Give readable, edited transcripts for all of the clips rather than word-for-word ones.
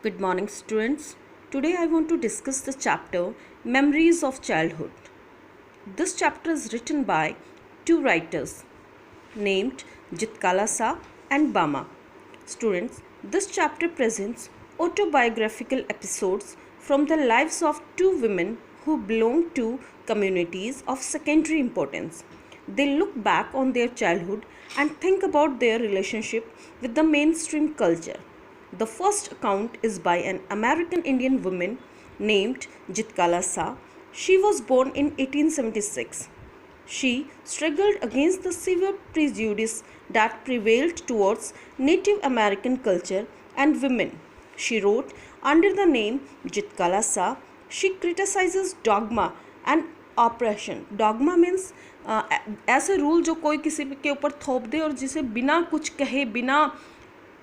Good morning, students. Today I want to discuss the chapter Memories of Childhood. This chapter is written by two writers named Jitkalasa and Bama. Students, this chapter presents autobiographical episodes from the lives of two women who belong to communities of secondary importance. They look back on their childhood and think about their relationship with the mainstream culture. The first account is by an American Indian woman named Jitkala Sa. She was born in 1876. She struggled against the severe prejudice that prevailed towards Native American culture and women. She wrote under the name Jitkala Sa. She criticizes dogma and oppression. Dogma means ऐसे rule जो कोई किसी के ऊपर थोप दे और जिसे बिना कुछ कहे बिना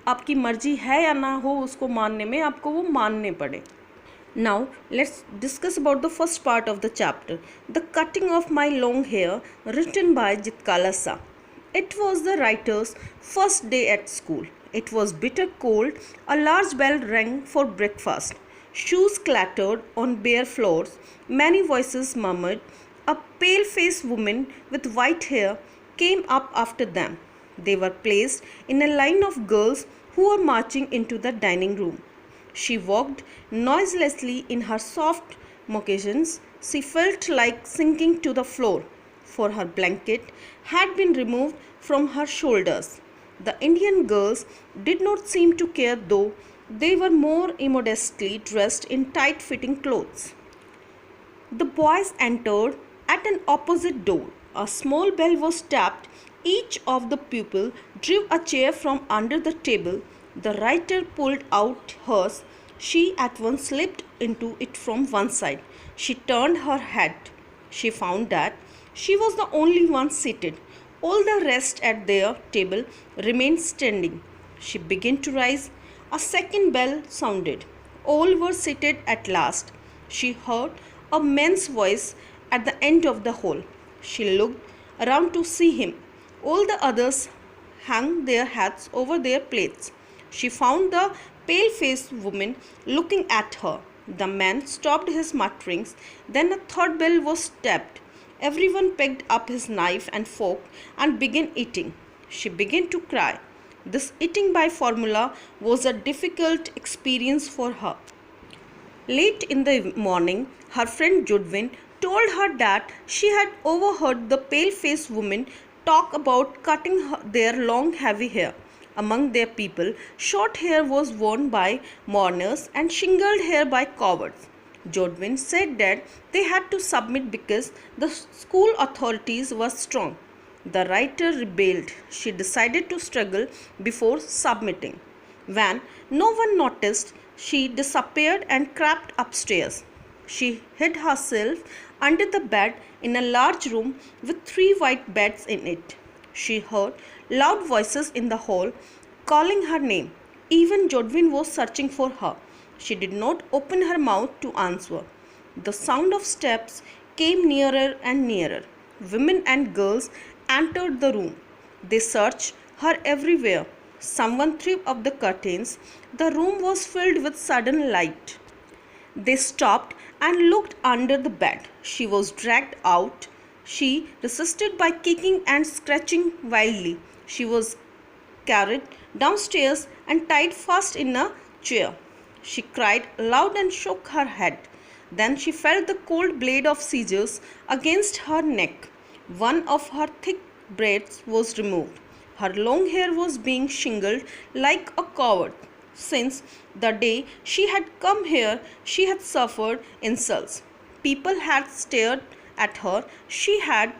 आपकी मर्जी है या ना हो उसको मानने में आपको वो मानने पड़े. Now let's discuss about the first part of the chapter, the cutting of my long hair, written by Jitkala Sa. It was the writer's first day at school. It was bitter cold. A large bell rang for breakfast. Shoes clattered on bare floors. Many voices murmured. A pale-faced woman with white hair came up after them. They were placed in a line of girls who were marching into the dining room. She walked noiselessly in her soft moccasins. She felt like sinking to the floor, for her blanket had been removed from her shoulders. The Indian girls did not seem to care, though they were more immodestly dressed in tight-fitting clothes. The boys entered at an opposite door. A small bell was tapped. Each of the pupils drew a chair from under the table. The writer pulled out hers. She at once slipped into it from one side. She turned her head. She found that she was the only one seated. All the rest at their table remained standing. She began to rise. A second bell sounded. All were seated at last. She heard a man's voice at the end of the hall. She looked around to see him. All the others hung their hats over their plates. She found the pale-faced woman looking at her. The man stopped his mutterings. Then a third bell was tapped. Everyone picked up his knife and fork and began eating. She began to cry. This eating by formula was a difficult experience for her. Late in the morning, her friend Judwin told her that she had overheard the pale-faced woman talk about cutting their long heavy hair. Among their people, short hair was worn by mourners and shingled hair by cowards. Jodwin said that they had to submit because the school authorities were strong. The writer rebelled. She decided to struggle before submitting. When no one noticed, she disappeared and crept upstairs. She hid herself under the bed in a large room with 3 white beds in it. She heard loud voices in the hall calling her name. Even Jodwin was searching for her. She did not open her mouth to answer. The sound of steps came nearer and nearer. Women and girls entered the room. They searched her everywhere. Someone threw up the curtains. The room was filled with sudden light. They stopped and looked under the bed. She was dragged out. She resisted by kicking and scratching wildly. She was carried downstairs and tied fast in a chair. She cried aloud and shook her head. Then she felt the cold blade of scissors against her neck. One of her thick braids was removed. Her long hair was being shingled like a coward. Since the day she had come here, she had suffered insults. People had stared at her. She had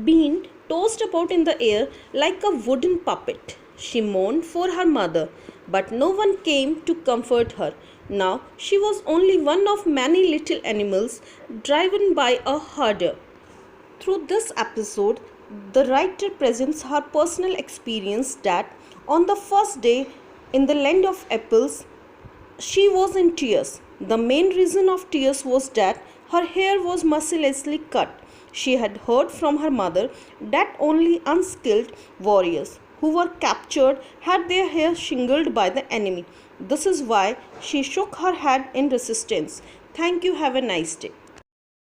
been tossed about in the air like a wooden puppet. She mourned for her mother, but no one came to comfort her. Now she was only one of many little animals driven by a herder. Through this episode, the writer presents her personal experience that on the first day in the land of apples, she was in tears. The main reason of tears was that her hair was mercilessly cut. She had heard from her mother that only unskilled warriors who were captured had their hair shingled by the enemy. This is why she shook her head in resistance. Thank you, have a nice day.